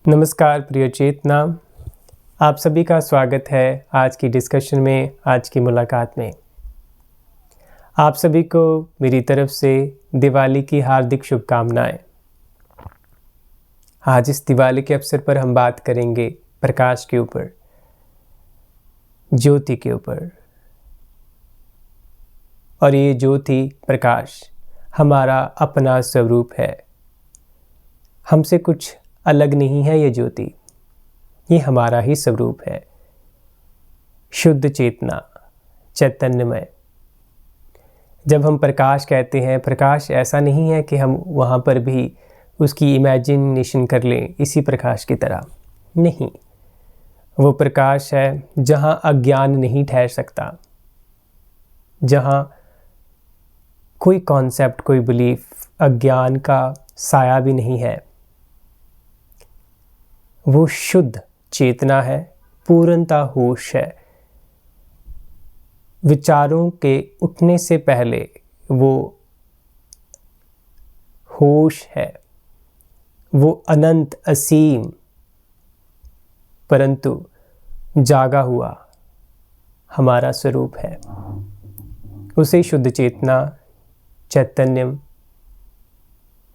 नमस्कार प्रिय चेतना, आप सभी का स्वागत है आज की डिस्कशन में, आज की मुलाकात में। आप सभी को मेरी तरफ से दिवाली की हार्दिक शुभकामनाएं। आज इस दिवाली के अवसर पर हम बात करेंगे प्रकाश के ऊपर, ज्योति के ऊपर। और ये ज्योति प्रकाश हमारा अपना स्वरूप है, हमसे कुछ अलग नहीं है। ये ज्योति, ये हमारा ही स्वरूप है, शुद्ध चेतना, चैतन्यमय। जब हम प्रकाश कहते हैं, प्रकाश ऐसा नहीं है कि हम वहाँ पर भी उसकी इमेजिनेशन कर लें इसी प्रकाश की तरह। नहीं, वो प्रकाश है जहाँ अज्ञान नहीं ठहर सकता, जहाँ कोई कॉन्सेप्ट, कोई बिलीफ, अज्ञान का साया भी नहीं है। वो शुद्ध चेतना है, पूर्णता होश है। विचारों के उठने से पहले वो होश है, वो अनंत असीम परंतु जागा हुआ हमारा स्वरूप है। उसे शुद्ध चेतना, चैतन्यम,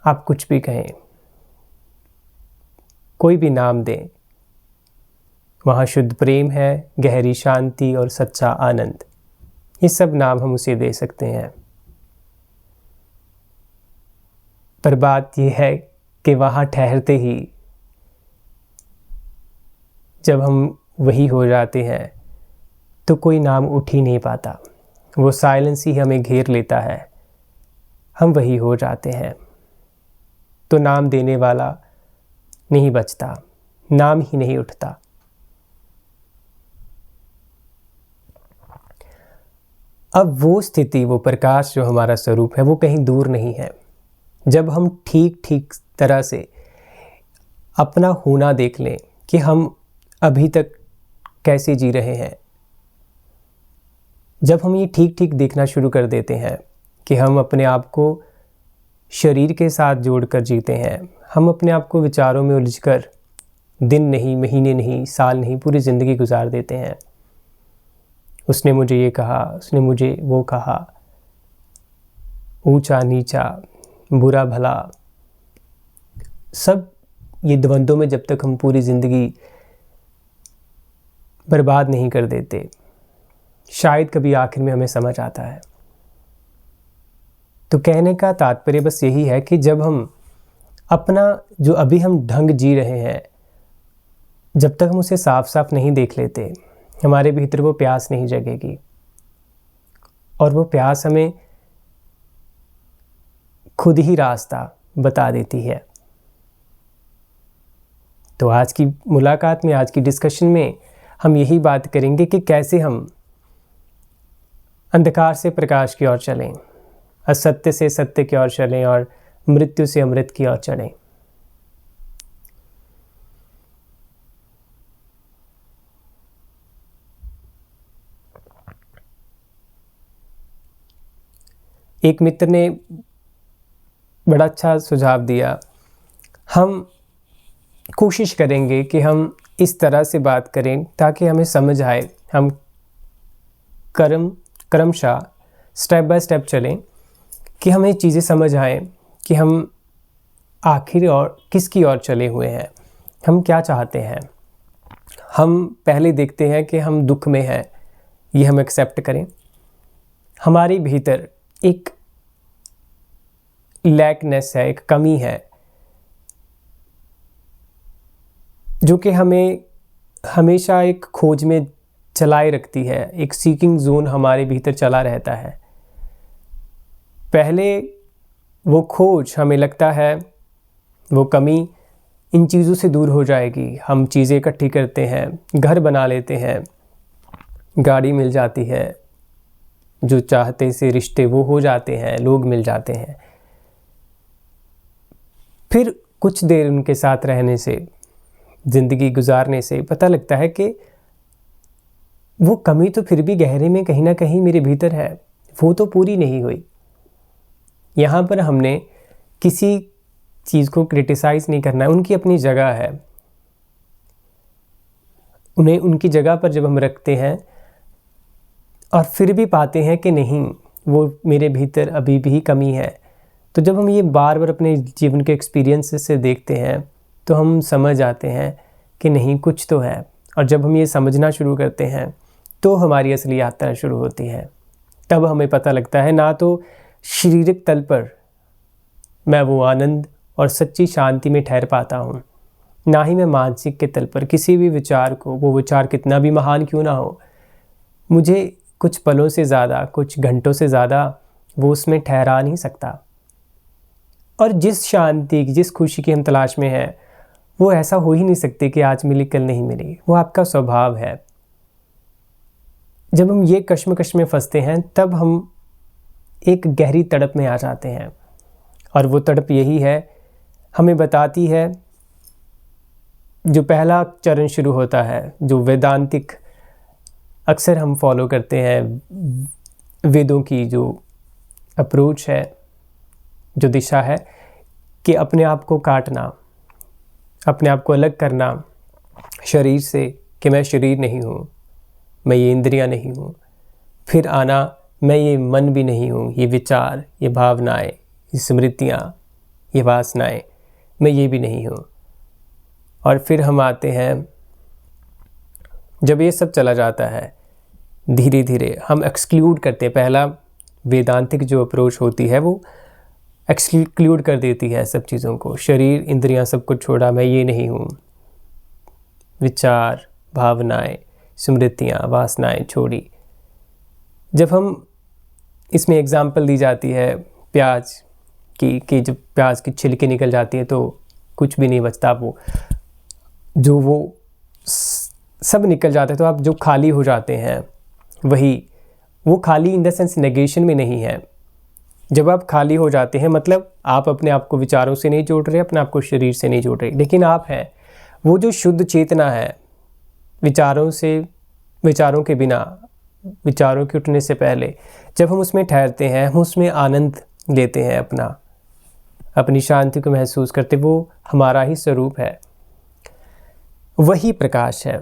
आप कुछ भी कहें, कोई भी नाम दें, वहाँ शुद्ध प्रेम है, गहरी शांति और सच्चा आनंद। ये सब नाम हम उसे दे सकते हैं। पर बात यह है कि वहाँ ठहरते ही जब हम वही हो जाते हैं तो कोई नाम उठ ही नहीं पाता। वो साइलेंस ही हमें घेर लेता है, हम वही हो जाते हैं। तो नाम देने वाला नहीं बचता, नाम ही नहीं उठता। अब वो स्थिति, वो प्रकाश जो हमारा स्वरूप है, वो कहीं दूर नहीं है। जब हम ठीक तरह से अपना होना देख लें कि हम अभी तक कैसे जी रहे हैं, जब हम ये ठीक देखना शुरू कर देते हैं कि हम अपने आप को शरीर के साथ जोड़कर जीते हैं, हम अपने आप को विचारों में उलझकर दिन नहीं, महीने नहीं, साल नहीं, पूरी ज़िंदगी गुजार देते हैं। उसने मुझे ये कहा, उसने मुझे वो कहा, ऊंचा नीचा, बुरा भला, सब ये द्वंद्वों में जब तक हम पूरी ज़िंदगी बर्बाद नहीं कर देते, शायद कभी आखिर में हमें समझ आता है। तो कहने का तात्पर्य बस यही है कि जब हम अपना जो अभी हम ढंग जी रहे हैं, जब तक हम उसे साफ नहीं देख लेते, हमारे भीतर वो प्यास नहीं जगेगी। और वो प्यास हमें खुद ही रास्ता बता देती है। तो आज की मुलाकात में, आज की डिस्कशन में हम यही बात करेंगे कि कैसे हम अंधकार से प्रकाश की ओर चलें, असत्य से सत्य की ओर चलें और मृत्यु से अमृत की ओर चढ़ें। एक मित्र ने बड़ा अच्छा सुझाव दिया। हम कोशिश करेंगे कि हम इस तरह से बात करें ताकि हमें समझ आए, हम क्रमशः स्टेप बाय स्टेप चलें कि हमें चीज़ें समझ आएँ कि हम आखिर और किसकी ओर चले हुए हैं, हम क्या चाहते हैं। हम पहले देखते हैं कि हम दुख में हैं, ये हम एक्सेप्ट करें। हमारे भीतर एक लैकनेस है, एक कमी है, जो कि हमें हमेशा एक खोज में चलाए रखती है। एक सीकिंग जोन हमारे भीतर चला रहता है। पहले वो खोज, हमें लगता है वो कमी इन चीज़ों से दूर हो जाएगी। हम चीज़ें इकट्ठी करते हैं, घर बना लेते हैं, गाड़ी मिल जाती है, जो चाहते से रिश्ते वो हो जाते हैं, लोग मिल जाते हैं। फिर कुछ देर उनके साथ रहने से, ज़िंदगी गुजारने से पता लगता है कि वो कमी तो फिर भी गहरे में कहीं ना कहीं मेरे भीतर है, वो तो पूरी नहीं हुई। यहाँ पर हमने किसी चीज़ को क्रिटिसाइज़ नहीं करना है, उनकी अपनी जगह है। उन्हें उनकी जगह पर जब हम रखते हैं और फिर भी पाते हैं कि नहीं, वो मेरे भीतर अभी भी कमी है, तो जब हम ये बार बार अपने जीवन के एक्सपीरियंसेस से देखते हैं तो हम समझ आते हैं कि नहीं, कुछ तो है। और जब हम ये समझना शुरू करते हैं तो हमारी असली यात्रा शुरू होती है। तब हमें पता लगता है ना तो शारीरिक तल पर मैं वो आनंद और सच्ची शांति में ठहर पाता हूँ, ना ही मैं मानसिक के तल पर किसी भी विचार को, वो विचार कितना भी महान क्यों ना हो, मुझे कुछ पलों से ज़्यादा, कुछ घंटों से ज़्यादा वो उसमें ठहरा नहीं सकता। और जिस शांति की, जिस खुशी की हम तलाश में हैं, वो ऐसा हो ही नहीं सकती कि आज मिली कल नहीं मिली। वो आपका स्वभाव है। जब हम ये कश्मकश में फंसते हैं तब हम एक गहरी तड़प में आ जाते हैं, और वो तड़प यही है, हमें बताती है, जो पहला चरण शुरू होता है, जो वेदांतिक अक्सर हम फॉलो करते हैं, वेदों की जो अप्रोच है, जो दिशा है, कि अपने आप को काटना, अपने आप को अलग करना शरीर से, कि मैं शरीर नहीं हूँ, मैं ये इंद्रियां नहीं हूँ। फिर आना, मैं ये मन भी नहीं हूँ, ये विचार, ये भावनाएं, ये स्मृतियाँ, ये वासनाएं, मैं ये भी नहीं हूँ। और फिर हम आते हैं, जब ये सब चला जाता है, धीरे धीरे हम एक्सक्लूड करते हैं। पहला वेदांतिक जो अप्रोच होती है वो एक्सक्लूड कर देती है सब चीज़ों को, शरीर, इंद्रियां, सब कुछ छोड़ा, मैं ये नहीं हूँ। विचार, भावनाएं, स्मृतियाँ, वासनाएं छोड़ी। जब हम इसमें एग्जाम्पल दी जाती है प्याज की, कि जब प्याज की छिलके निकल जाती है तो कुछ भी नहीं बचता, वो सब निकल जाता है, तो आप जो खाली हो जाते हैं, वो खाली इन द सेंस नेगेशन में नहीं है। जब आप खाली हो जाते हैं मतलब आप अपने आप को विचारों से नहीं जोड़ रहे, अपने आप को शरीर से नहीं जोड़ रहे, लेकिन आप हैं वो जो शुद्ध चेतना है, विचारों के बिना, विचारों के उठने से पहले जब हम उसमें ठहरते हैं, हम उसमें आनंद लेते हैं, अपनी शांति को महसूस करते, वो हमारा ही स्वरूप है, वही प्रकाश है।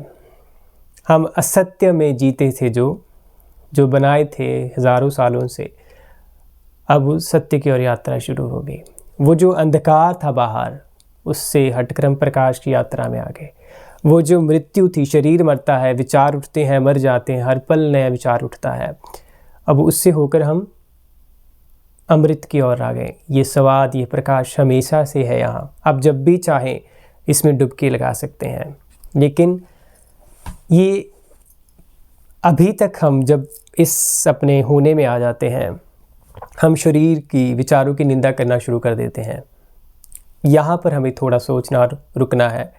हम असत्य में जीते थे, जो बनाए थे हज़ारों सालों से, अब उस सत्य की ओर यात्रा शुरू हो गई। वो जो अंधकार था बाहर, उससे हटकर हम प्रकाश की यात्रा में आ गए। वो जो मृत्यु थी, शरीर मरता है, विचार उठते हैं, मर जाते हैं, हर पल नया विचार उठता है, अब उससे होकर हम अमृत की ओर आ गए। ये स्वाद, ये प्रकाश हमेशा से है यहाँ, आप जब भी चाहें इसमें डुबकी लगा सकते हैं। लेकिन ये अभी तक हम जब इस अपने होने में आ जाते हैं, हम शरीर की, विचारों की निंदा करना शुरू कर देते हैं। यहाँ पर हमें थोड़ा सोचना और रुकना है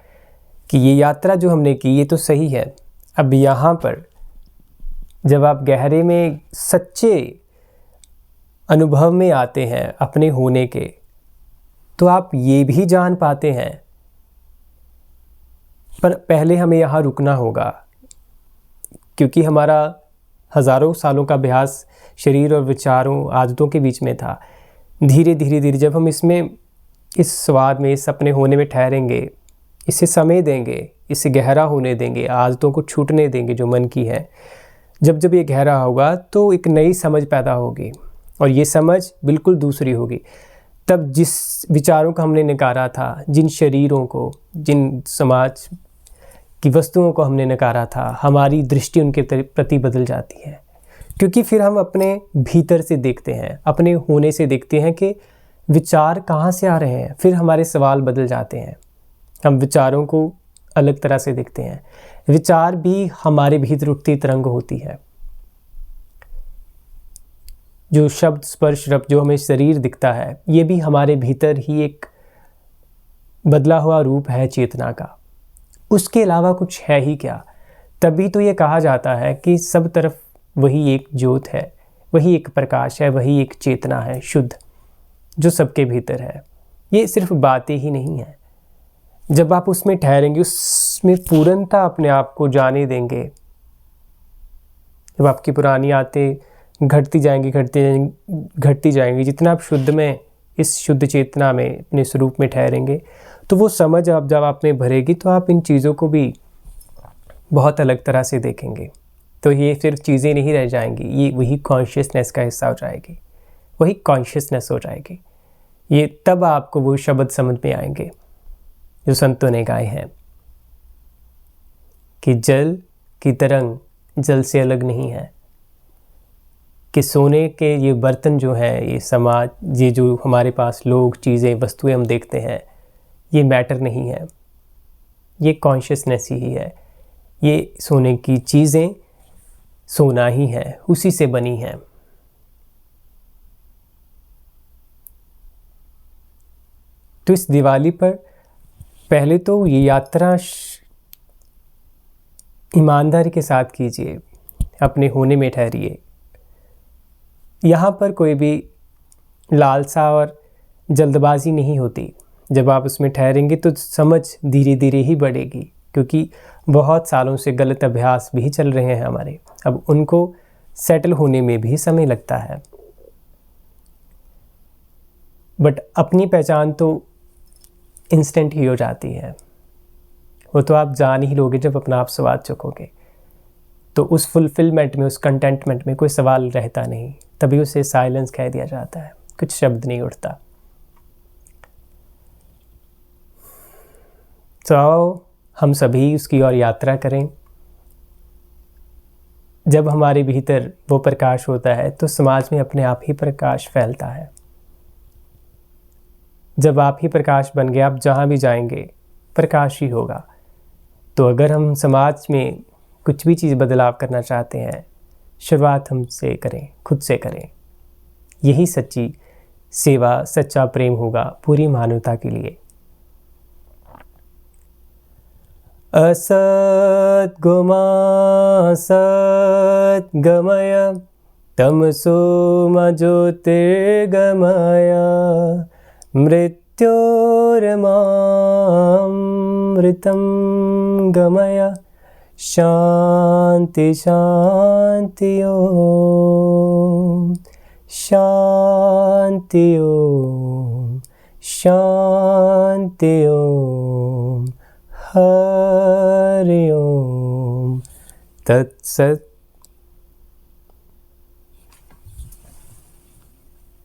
कि ये यात्रा जो हमने की ये तो सही है। अब यहाँ पर जब आप गहरे में सच्चे अनुभव में आते हैं अपने होने के, तो आप ये भी जान पाते हैं, पर पहले हमें यहाँ रुकना होगा, क्योंकि हमारा हज़ारों सालों का अभ्यास शरीर और विचारों, आदतों के बीच में था। धीरे धीरे जब हम इसमें, इस स्वाद में, इस अपने होने में ठहरेंगे, इसे समय देंगे, इसे गहरा होने देंगे, आदतों को छूटने देंगे जो मन की है, जब ये गहरा होगा तो एक नई समझ पैदा होगी, और ये समझ बिल्कुल दूसरी होगी। तब जिस विचारों को हमने नकारा था, जिन शरीरों को, जिन समाज की वस्तुओं को हमने नकारा था, हमारी दृष्टि उनके प्रति बदल जाती है, क्योंकि फिर हम अपने भीतर से देखते हैं, अपने होने से देखते हैं कि विचार कहाँ से आ रहे हैं। फिर हमारे सवाल बदल जाते हैं, हम विचारों को अलग तरह से देखते हैं। विचार भी हमारे भीतर उठती तरंग होती है। जो शब्द, स्पर्श, रब, जो हमें शरीर दिखता है, ये भी हमारे भीतर ही एक बदला हुआ रूप है चेतना का, उसके अलावा कुछ है ही क्या। तभी तो ये कहा जाता है कि सब तरफ वही एक ज्योत है, वही एक प्रकाश है, वही एक चेतना है शुद्ध, जो सबके भीतर है। ये सिर्फ बातें ही नहीं हैं। जब आप उसमें ठहरेंगे, उसमें पूर्णता अपने आप को जाने देंगे, जब आपकी पुरानी आदतें घटती जाएंगी, जितना आप शुद्ध में, इस शुद्ध चेतना में, अपने स्वरूप में ठहरेंगे, तो वो समझ जब आप में भरेगी, तो आप इन चीज़ों को भी बहुत अलग तरह से देखेंगे। तो ये फिर चीज़ें नहीं रह जाएंगी, ये वही कॉन्शियसनेस का हिस्सा हो जाएगी, वही कॉन्शियसनेस हो जाएगी। ये तब आपको वो शब्द समझ में आएंगे जो संतों ने गाए हैं कि जल की तरंग जल से अलग नहीं है, कि सोने के ये बर्तन जो हैं, ये समाज, ये जो हमारे पास लोग, चीज़ें, वस्तुएं हम देखते हैं, ये मैटर नहीं है, ये कॉन्शियसनेस ही है। ये सोने की चीज़ें सोना ही है, उसी से बनी हैं। तो इस दिवाली पर पहले तो ये यात्रा ईमानदारी के साथ कीजिए, अपने होने में ठहरिए। यहाँ पर कोई भी लालसा और जल्दबाजी नहीं होती। जब आप उसमें ठहरेंगे तो समझ धीरे धीरे ही बढ़ेगी, क्योंकि बहुत सालों से गलत अभ्यास भी चल रहे हैं हमारे। अब उनको सेटल होने में भी समय लगता है। बट अपनी पहचान तो इंस्टेंट ही हो जाती है, वो तो आप जान ही लोगे जब अपना आप स्वाद चखोगे। तो उस फुलफिलमेंट में, उस कंटेंटमेंट में कोई सवाल रहता नहीं, तभी उसे साइलेंस कह दिया जाता है, कुछ शब्द नहीं उठता। तो आओ हम सभी उसकी ओर यात्रा करें। जब हमारे भीतर वो प्रकाश होता है तो समाज में अपने आप ही प्रकाश फैलता है। जब आप ही प्रकाश बन गए, आप जहाँ भी जाएंगे प्रकाश ही होगा। तो अगर हम समाज में कुछ भी चीज़ बदलाव करना चाहते हैं, शुरुआत हमसे करें, खुद से करें। यही सच्ची सेवा, सच्चा प्रेम होगा पूरी मानवता के लिए। असद्गमा सद्गमय तमसो ज्योतिर्गमय मृत्योर्मामृतं गमय शांति शांति ओम शांति ओम शांति ओम हरि ओम तत्सत।